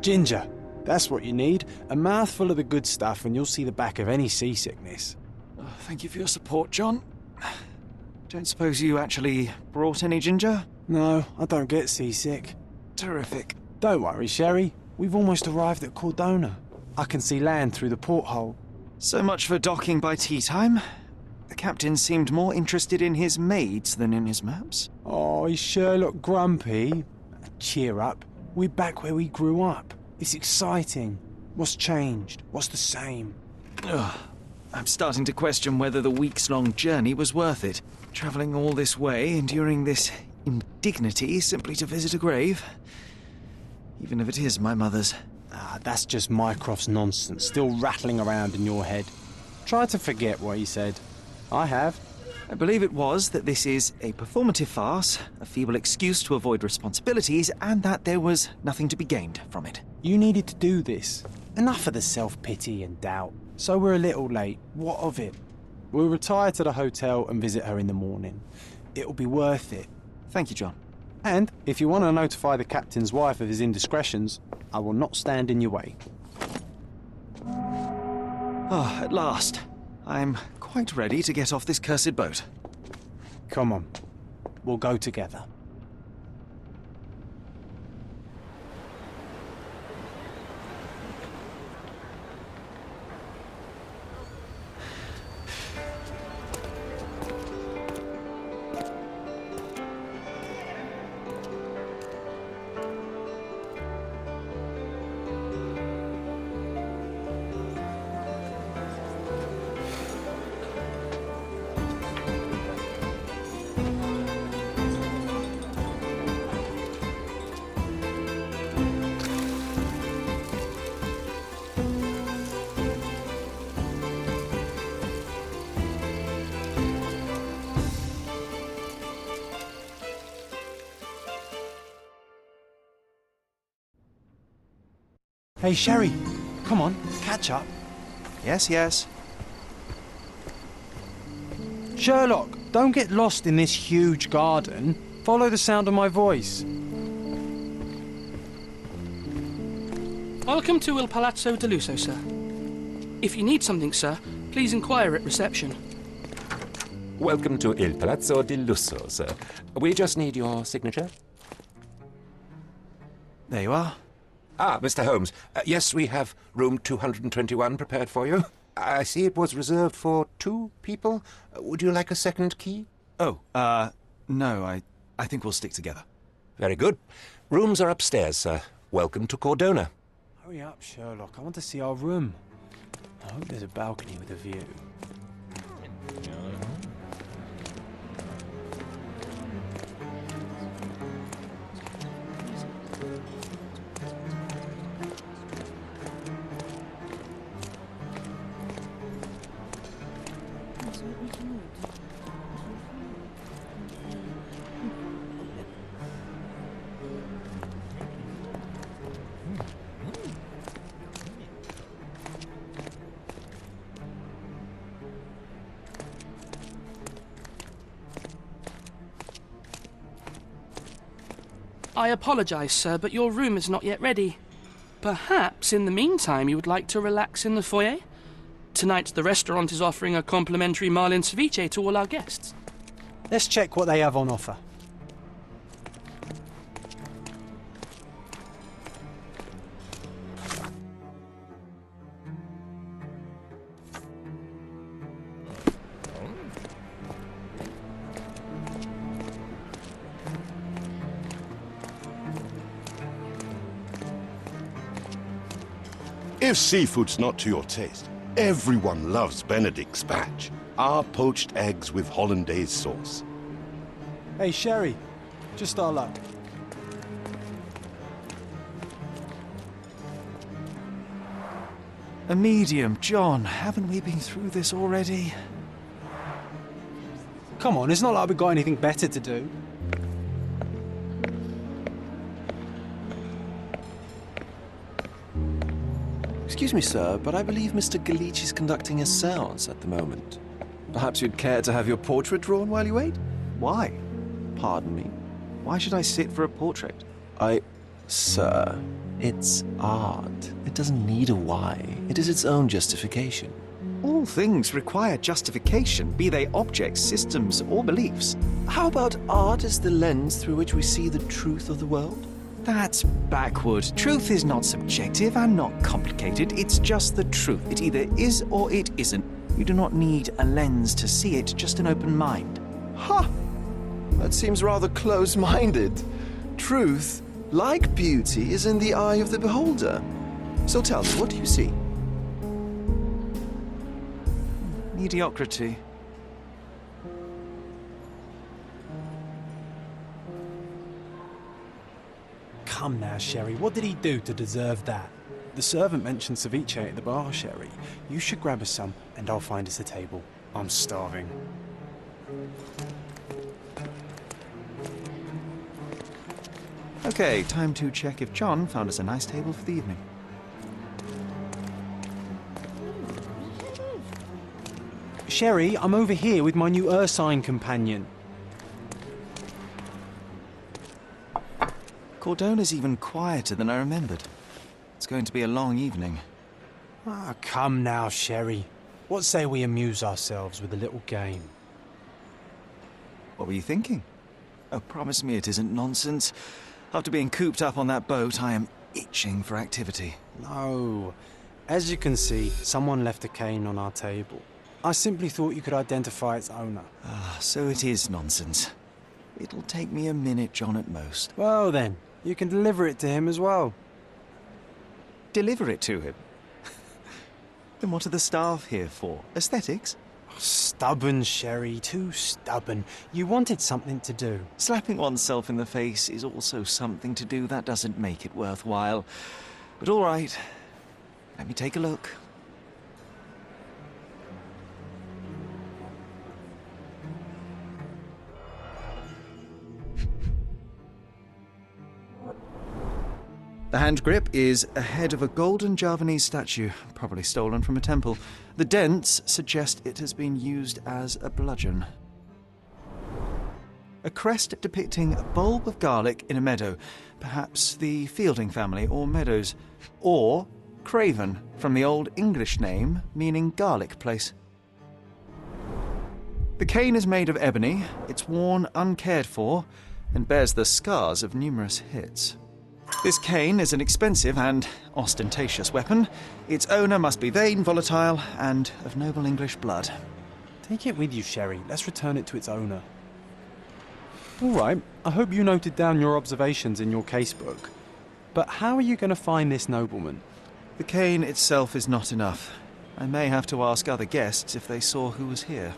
Ginger. That's what you need. A mouthful of the good stuff and you'll see the back of any seasickness. Oh, thank you for your support, John. Don't suppose you actually brought any ginger? No, I don't get seasick. Terrific. Don't worry, Sherry. We've almost arrived at Cordona. I can see land through the porthole. So much for docking by tea time. The captain seemed more interested in his maids than in his maps. Oh, is Sherlock grumpy? Cheer up. We're back where we grew up. It's exciting. What's changed? What's the same? Ugh. I'm starting to question whether the weeks-long journey was worth it. Travelling all this way, enduring this indignity simply to visit a grave. Even if it is my mother's. Ah, that's just Mycroft's nonsense, still rattling around in your head. Try to forget what he said. I have. I believe it was that this is a performative farce, a feeble excuse to avoid responsibilities, and that there was nothing to be gained from it. You needed to do this. Enough of the self-pity and doubt. So we're a little late. What of it? We'll retire to the hotel and visit her in the morning. It'll be worth it. Thank you, John. And if you want to notify the captain's wife of his indiscretions, I will not stand in your way. Ah, at last. I'm quite ready to get off this cursed boat. Come on. We'll go together. Hey, Sherry. Come on, catch up. Yes, yes. Sherlock, don't get lost in this huge garden. Follow the sound of my voice. Welcome to Il Palazzo de Lusso, sir. If you need something, sir, please inquire at reception. Welcome to Il Palazzo di Lusso, sir. We just need your signature. There you are. Ah, Mr. Holmes. Yes, we have room 221 prepared for you. I see it was reserved for 2 people. Would you like a second key? Oh, no, I think we'll stick together. Very good. Rooms are upstairs, sir. Welcome to Cordona. Hurry up, Sherlock. I want to see our room. I hope there's a balcony with a view. I apologise, sir, but your room is not yet ready. Perhaps, in the meantime, you would like to relax in the foyer? Tonight, the restaurant is offering a complimentary marlin ceviche to all our guests. Let's check what they have on offer. If seafood's not to your taste, everyone loves Benedict's batch. Our poached eggs with hollandaise sauce. Hey, Sherry. Just our luck. A medium, John. Haven't we been through this already? Come on, it's not like we've got anything better to do. Excuse me, sir, but I believe Mr. Galich is conducting a séance at the moment. Perhaps you'd care to have your portrait drawn while you wait? Why? Pardon me? Why should I sit for a portrait? I Sir, it's art. It doesn't need a why. It is its own justification. All things require justification, be they objects, systems, or beliefs. How about art as the lens through which we see the truth of the world? That's backward. Truth is not subjective and not complicated. It's just the truth. It either is or it isn't. You do not need a lens to see it, just an open mind. Ha! That seems rather close-minded. Truth, like beauty, is in the eye of the beholder. So tell me, what do you see? Mediocrity. Come now, Sherry, what did he do to deserve that? The servant mentioned ceviche at the bar, Sherry. You should grab us some, and I'll find us a table. I'm starving. Okay, time to check if John found us a nice table for the evening. Sherry, I'm over here with my new Ursine companion. Cordona's even quieter than I remembered. It's going to be a long evening. Ah, come now, Sherry. What say we amuse ourselves with a little game? What were you thinking? Oh, promise me it isn't nonsense. After being cooped up on that boat, I am itching for activity. No. As you can see, someone left a cane on our table. I simply thought you could identify its owner. Ah, so it is nonsense. It'll take me a minute, John, at most. Well then, you can deliver it to him as well. Deliver it to him? Then what are the staff here for? Aesthetics? Stubborn, Sherry, too stubborn. You wanted something to do. Slapping oneself in the face is also something to do. That doesn't make it worthwhile. But all right, let me take a look. The hand grip is a head of a golden Javanese statue, probably stolen from a temple. The dents suggest it has been used as a bludgeon. A crest depicting a bulb of garlic in a meadow, perhaps the Fielding family or Meadows, or Craven, from the Old English name meaning garlic place. The cane is made of ebony, it's worn uncared for, and bears the scars of numerous hits. This cane is an expensive and ostentatious weapon. Its owner must be vain, volatile, and of noble English blood. Take it with you, Sherry. Let's return it to its owner. All right, I hope you noted down your observations in your casebook. But how are you going to find this nobleman? The cane itself is not enough. I may have to ask other guests if they saw who was here.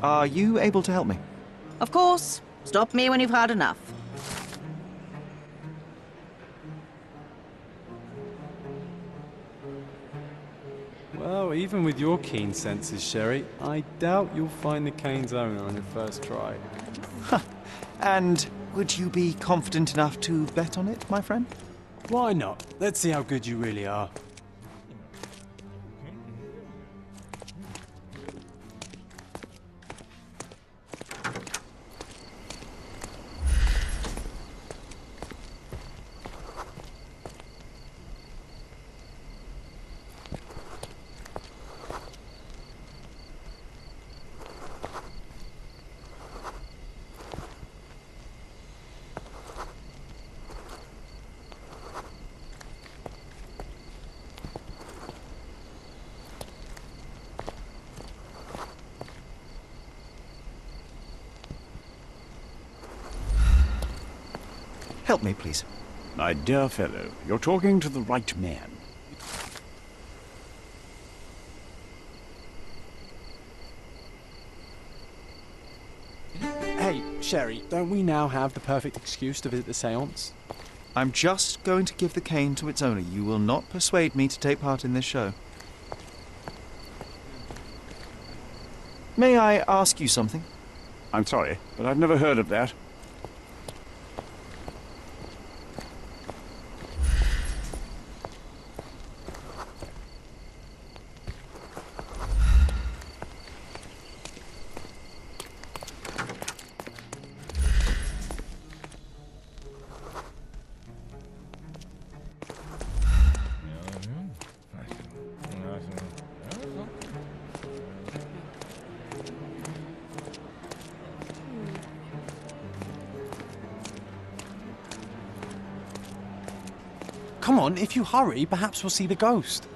Are you able to help me? Of course. Stop me when you've had enough. Well, even with your keen senses, Sherry, I doubt you'll find the cane's owner on your first try. And would you be confident enough to bet on it, my friend? Why not? Let's see how good you really are. Help me, please. My dear fellow, you're talking to the right man. Hey, Sherry, don't we now have the perfect excuse to visit the séance? I'm just going to give the cane to its owner. You will not persuade me to take part in this show. May I ask you something? I'm sorry, but I've never heard of that. Come on, if you hurry, perhaps we'll see the ghost.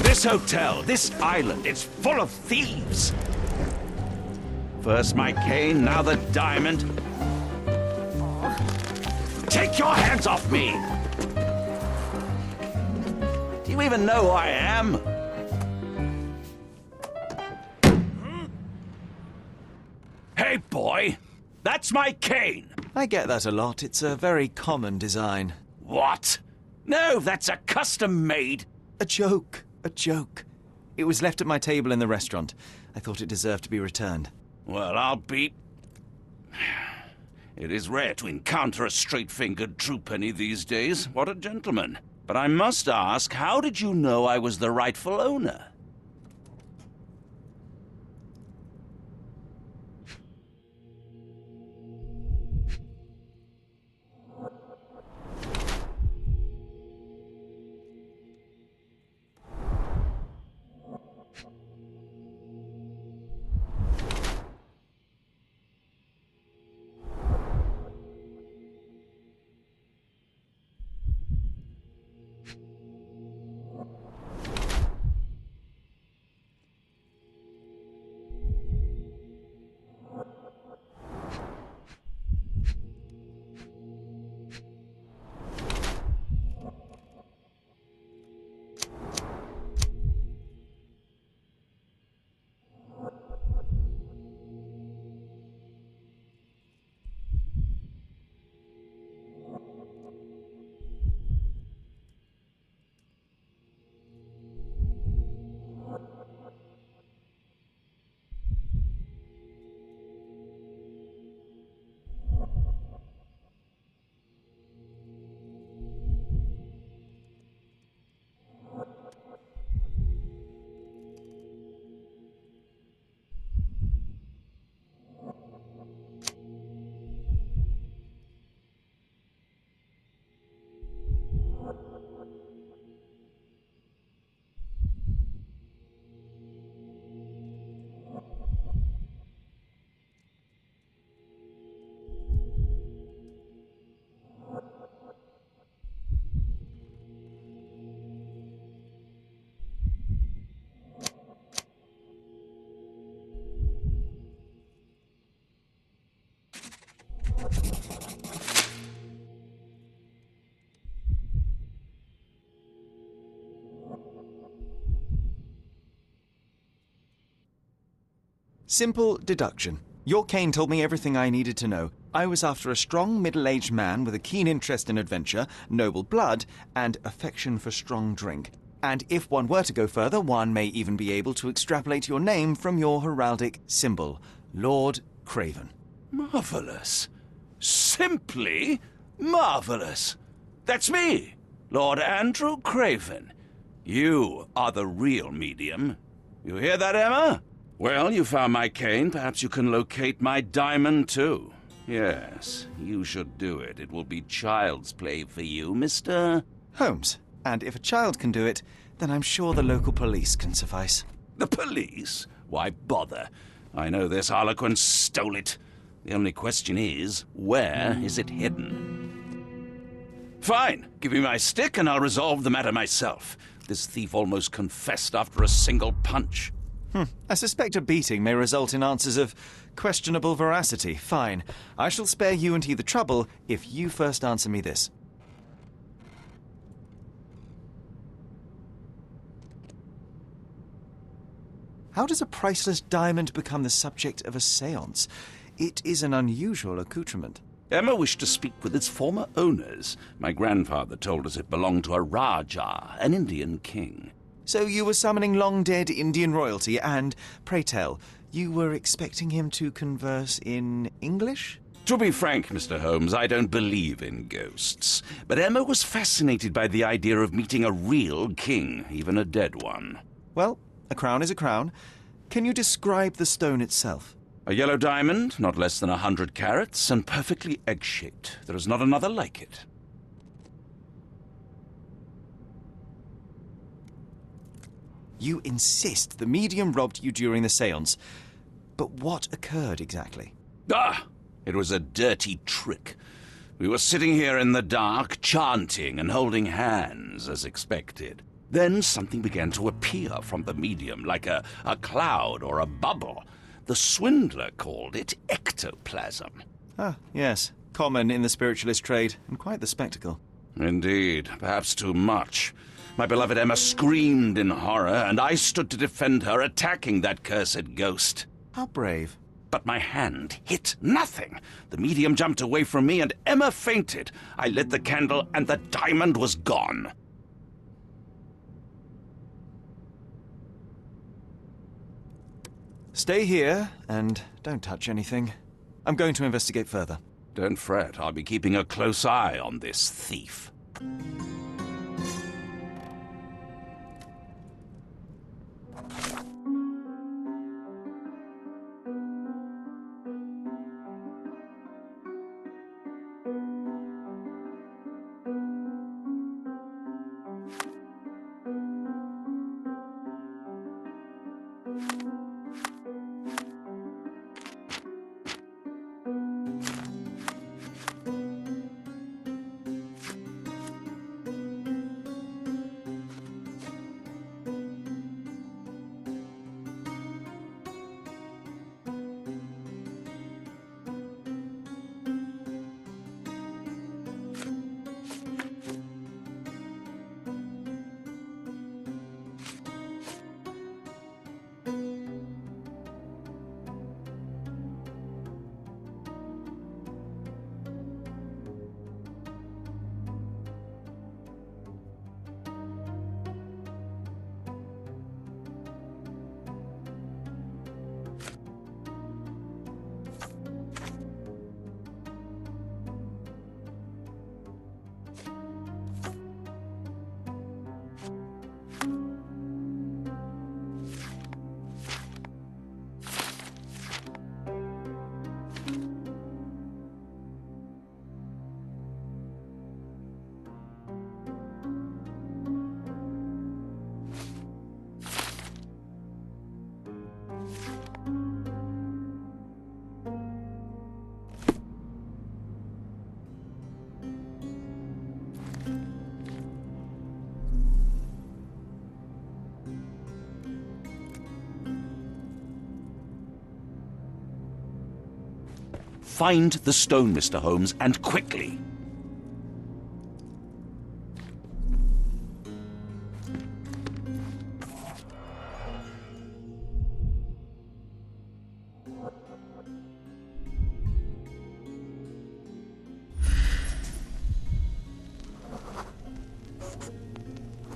This hotel, this island, it's full of thieves. First my cane, now the diamond. Take your hands off me! Do you even know who I am? Hey, boy! That's my cane! I get that a lot. It's a very common design. What? No, that's a custom-made... A joke. A joke. It was left at my table in the restaurant. I thought it deserved to be returned. Well, I'll be... It is rare to encounter a straight-fingered true penny these days. What a gentleman. But I must ask, how did you know I was the rightful owner? Simple deduction. Your cane told me everything I needed to know. I was after a strong, middle-aged man with a keen interest in adventure, noble blood, and affection for strong drink. And if one were to go further, one may even be able to extrapolate your name from your heraldic symbol, Lord Craven. Marvelous. Simply marvelous. That's me, Lord Andrew Craven. You are the real medium. You hear that, Emma? Well, you found my cane. Perhaps you can locate my diamond, too. Yes, you should do it. It will be child's play for you, Mr. Holmes. And if a child can do it, then I'm sure the local police can suffice. The police? Why bother? I know this harlequin stole it. The only question is, where is it hidden? Fine. Give me my stick and I'll resolve the matter myself. This thief almost confessed after a single punch. I suspect a beating may result in answers of questionable veracity. Fine. I shall spare you and he the trouble if you first answer me this. How does a priceless diamond become the subject of a séance? It is an unusual accoutrement. Emma wished to speak with its former owners. My grandfather told us it belonged to a Rajah, an Indian king. So you were summoning long-dead Indian royalty, and, pray tell, you were expecting him to converse in English? To be frank, Mr. Holmes, I don't believe in ghosts. But Emma was fascinated by the idea of meeting a real king, even a dead one. Well, a crown is a crown. Can you describe the stone itself? A yellow diamond, not less than 100 carats, and perfectly egg-shaped. There is not another like it. You insist the medium robbed you during the séance. But what occurred exactly? It was a dirty trick. We were sitting here in the dark, chanting and holding hands, as expected. Then something began to appear from the medium, like a cloud or a bubble. The swindler called it ectoplasm. Ah, yes. Common in the spiritualist trade, and quite the spectacle. Indeed, perhaps too much. My beloved Emma screamed in horror, and I stood to defend her, attacking that cursed ghost. How brave. But my hand hit nothing. The medium jumped away from me, and Emma fainted. I lit the candle, and the diamond was gone. Stay here, and don't touch anything. I'm going to investigate further. Don't fret, I'll be keeping a close eye on this thief. Find the stone, Mr. Holmes, and quickly.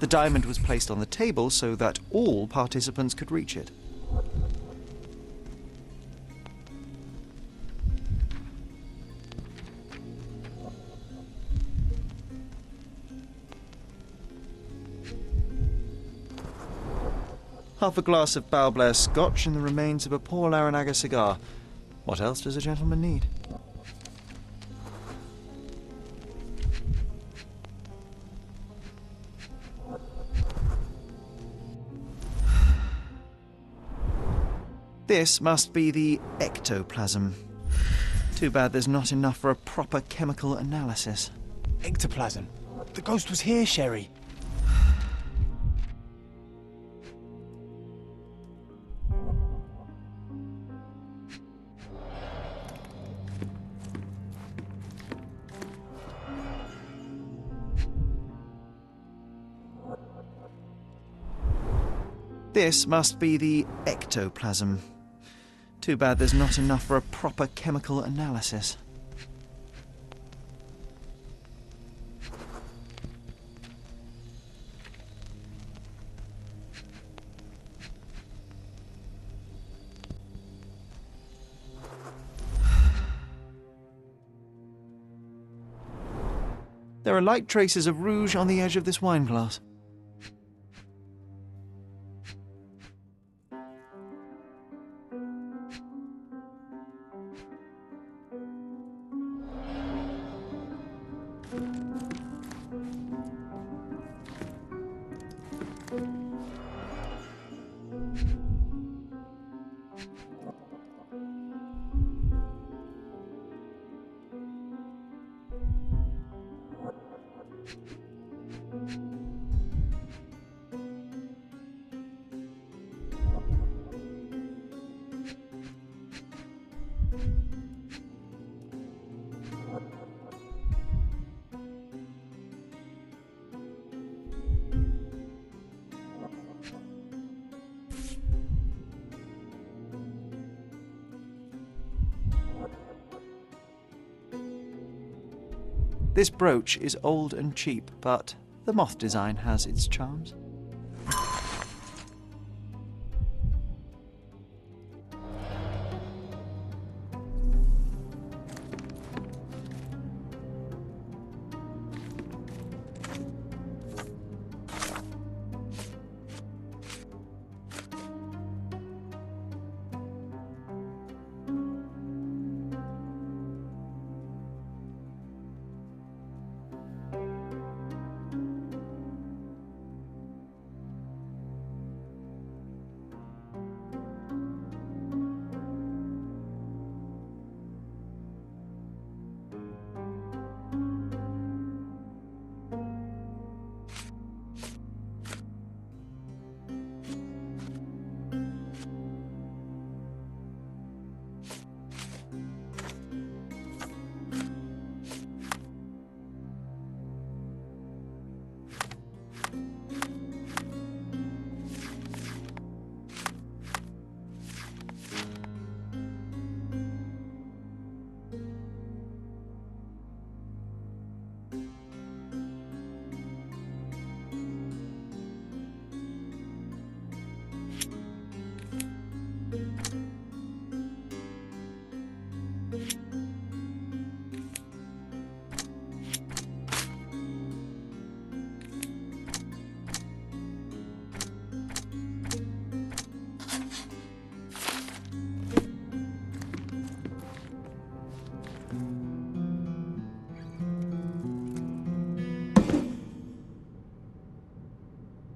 The diamond was placed on the table so that all participants could reach it. Half a glass of Balblair Scotch and the remains of a poor Laranaga cigar. What else does a gentleman need? This must be the ectoplasm. Too bad there's not enough for a proper chemical analysis. Ectoplasm. The ghost was here, Sherry. This must be the ectoplasm. Too bad there's not enough for a proper chemical analysis. There are light traces of rouge on the edge of this wine glass. This brooch is old and cheap, but the moth design has its charms.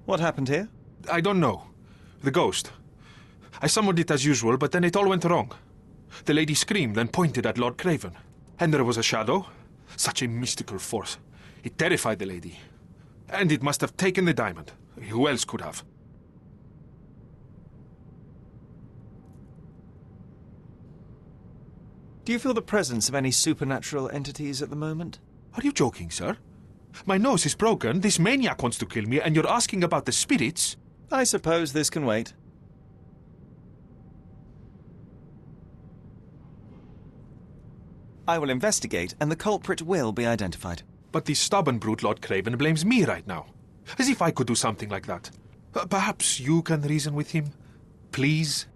What happened here? I don't know. The ghost. I summoned it as usual, but then it all went wrong. The lady screamed and pointed at Lord Craven. And there was a shadow. Such a mystical force. It terrified the lady. And it must have taken the diamond. Who else could have? Do you feel the presence of any supernatural entities at the moment? Are you joking, sir? My nose is broken, this maniac wants to kill me, and you're asking about the spirits? I suppose this can wait. I will investigate, and the culprit will be identified. But the stubborn brute Lord Craven blames me right now. As if I could do something like that. Perhaps you can reason with him? Please?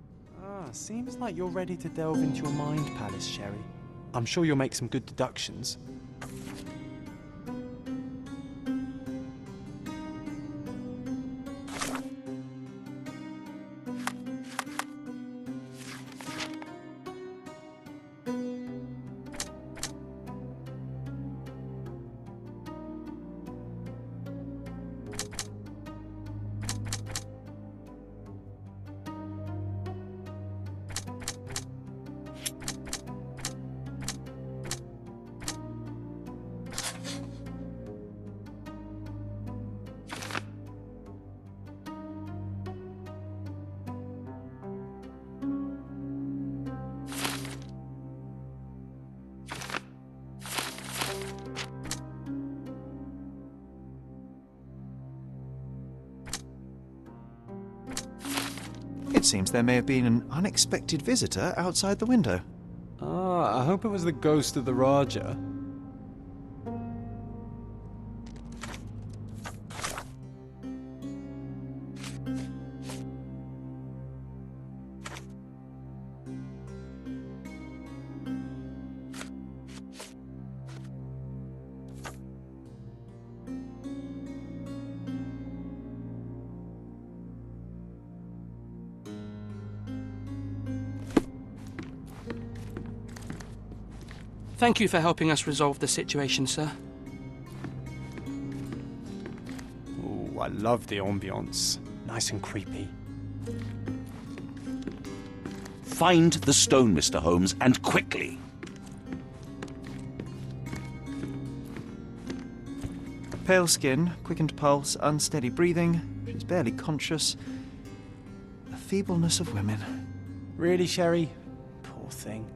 Seems like you're ready to delve into your mind palace, Sherry. I'm sure you'll make some good deductions. It seems there may have been an unexpected visitor outside the window. I hope it was the ghost of the Raja. Thank you for helping us resolve the situation, sir. Ooh, I love the ambience. Nice and creepy. Find the stone, Mr. Holmes, and quickly. Pale skin, quickened pulse, unsteady breathing. She's barely conscious. The feebleness of women. Really, Sherry? Poor thing.